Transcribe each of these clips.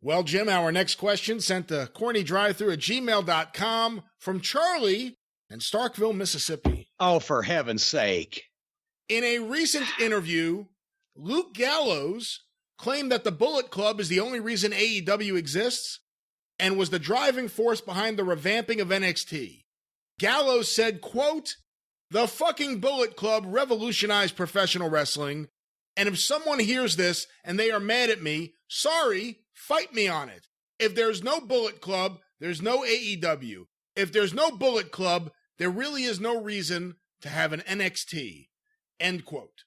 Well, Jim, our next question sent to CornyDriveThru@gmail.com from Charlie in Starkville, Mississippi. Oh, for heaven's sake. In a recent interview, Luke Gallows claimed that the Bullet Club is the only reason AEW exists and was the driving force behind the revamping of NXT. Gallows said, quote, "The fucking Bullet Club revolutionized professional wrestling, and if someone hears this and they are mad at me, sorry, fight me on it. If there's no Bullet Club, there's no AEW. If there's no Bullet Club, there really is no reason to have an NXT." End quote.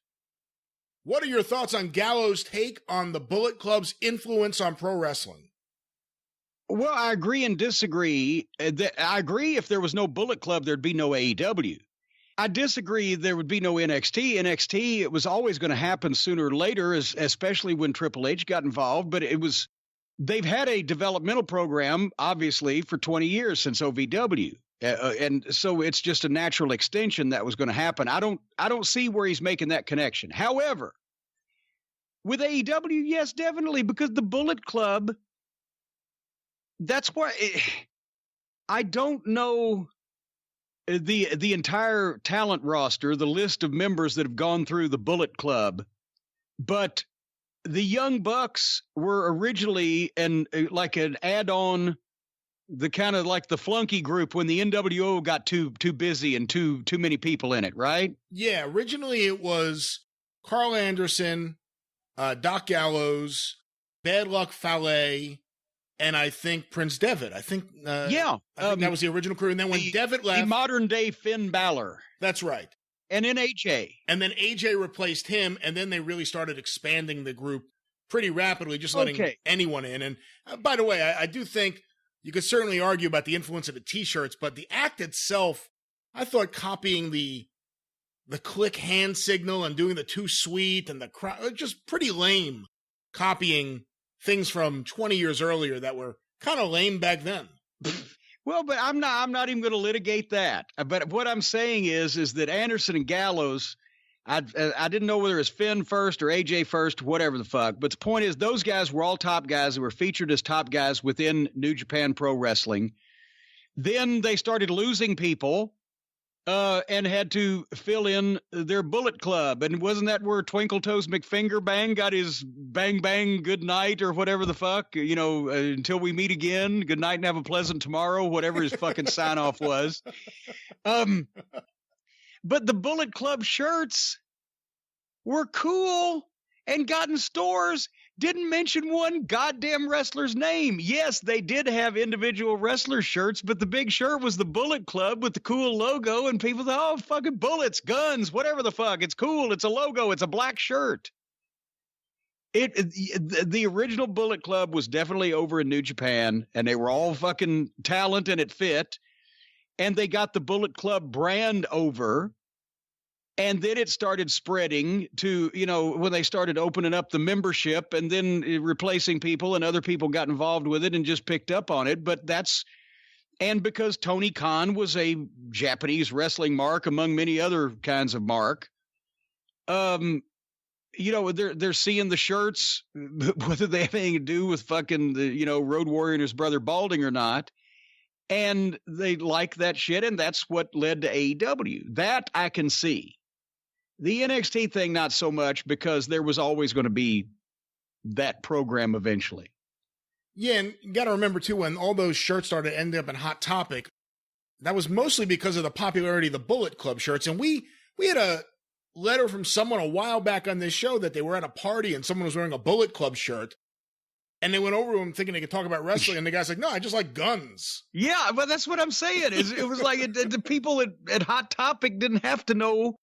What are your thoughts on Gallows' take on the Bullet Club's influence on pro wrestling? Well, I agree and disagree. I agree if there was no Bullet Club, there'd be no AEW. I disagree there would be no NXT. NXT, it was always going to happen sooner or later, especially when Triple H got involved. But they've had a developmental program, obviously, for 20 years since OVW. And so it's just a natural extension that was going to happen. I don't see where he's making that connection. However, with AEW, yes, definitely, because the Bullet Club, that's why I don't know the entire talent roster, the list of members that have gone through the Bullet Club, but the Young Bucks were originally like an add-on, the kind of like the flunky group when the NWO got too busy and too many people in it, right? Yeah, originally it was Carl Anderson, Doc Gallows, Bad Luck Fale, and I think Prince Devitt. I think that was the original crew. And then when Devitt left, the modern day Finn Balor. That's right. And then AJ. And then AJ replaced him, and then they really started expanding the group pretty rapidly, just letting anyone in. And by the way, I do think you could certainly argue about the influence of the T-shirts, but the act itself, I thought copying the click hand signal and doing the too sweet and the crowd, just pretty lame, copying things from 20 years earlier that were kind of lame back then. Well, but I'm not even going to litigate that. But what I'm saying is that Anderson and Gallows, I didn't know whether it was Finn first or AJ first, whatever the fuck. But the point is, those guys were all top guys who were featured as top guys within New Japan Pro Wrestling. Then they started losing people and had to fill in their Bullet Club. And wasn't that where Twinkle Toes McFinger Bang got his bang bang good night or whatever the fuck, until we meet again, good night and have a pleasant tomorrow, whatever his fucking sign off was. But the Bullet Club shirts were cool and got in stores. Didn't mention one goddamn wrestler's name. Yes, they did have individual wrestler shirts, but the big shirt was the Bullet Club with the cool logo, and people thought, oh, fucking bullets, guns, whatever the fuck. It's cool. It's a logo. It's a black shirt. The original Bullet Club was definitely over in New Japan, and they were all fucking talent, and it fit. And they got the Bullet Club brand over. And then it started spreading to, when they started opening up the membership and then replacing people, and other people got involved with it and just picked up on it. But and because Tony Khan was a Japanese wrestling mark among many other kinds of mark, they're seeing the shirts, whether they have anything to do with fucking Road Warrior and his brother Balding or not. And they like that shit. And that's what led to AEW. That I can see. The NXT thing, not so much, because there was always going to be that program eventually. Yeah, and you got to remember, too, when all those shirts started ending up in Hot Topic, that was mostly because of the popularity of the Bullet Club shirts. And we had a letter from someone a while back on this show that they were at a party and someone was wearing a Bullet Club shirt. And they went over to him thinking they could talk about wrestling, and the guy's like, no, I just like guns. Yeah, but that's what I'm saying. It was like the people at Hot Topic didn't have to know.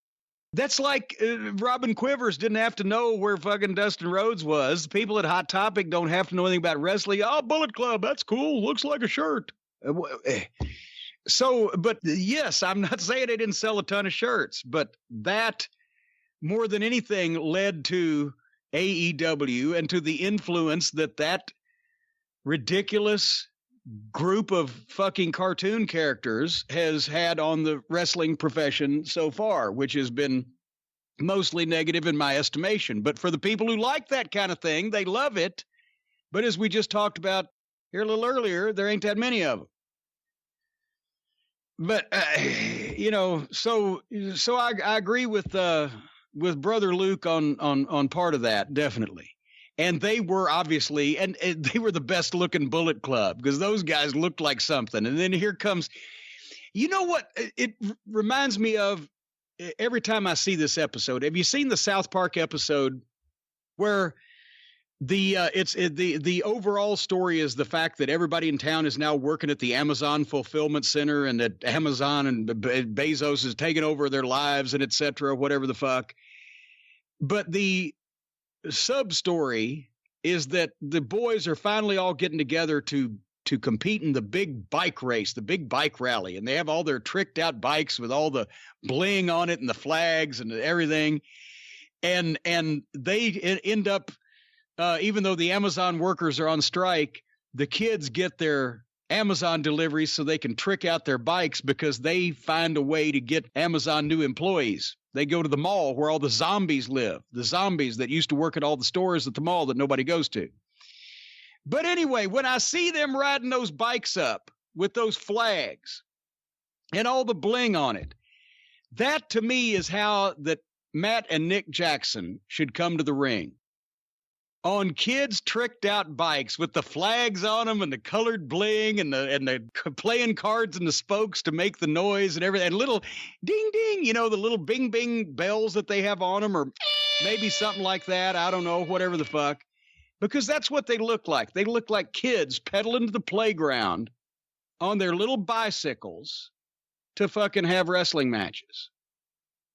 That's like Robin Quivers didn't have to know where fucking Dustin Rhodes was. People at Hot Topic don't have to know anything about wrestling. Oh, Bullet Club, that's cool. Looks like a shirt. So, but yes, I'm not saying they didn't sell a ton of shirts, but that more than anything led to AEW and to the influence that ridiculous group of fucking cartoon characters has had on the wrestling profession so far, which has been mostly negative in my estimation. But for the people who like that kind of thing, they love it. But as we just talked about here a little earlier, there ain't that many of them. But so I agree with Brother Luke on part of that, definitely. And they were obviously, and they were the best looking Bullet Club because those guys looked like something. And then here comes, you know what? It reminds me of every time I see this episode. Have you seen the South Park episode where the overall story is the fact that everybody in town is now working at the Amazon fulfillment center, and that Amazon and Bezos is taking over their lives and et cetera, whatever the fuck. But the sub story is that the boys are finally all getting together to compete in the big bike race, the big bike rally. And they have all their tricked out bikes with all the bling on it and the flags and everything. And they end up, even though the Amazon workers are on strike, the kids get their Amazon deliveries so they can trick out their bikes because they find a way to get Amazon new employees. They go to the mall where all the zombies live, the zombies that used to work at all the stores at the mall that nobody goes to. But anyway, when I see them riding those bikes up with those flags and all the bling on it, that to me is how that Matt and Nick Jackson should come to the ring. On kids tricked out bikes with the flags on them and the colored bling and the playing cards and the spokes to make the noise and everything, and little ding ding, the little bing bing bells that they have on them, or maybe something like that. I don't know, whatever the fuck, because that's what they look like. They look like kids pedaling to the playground on their little bicycles to fucking have wrestling matches.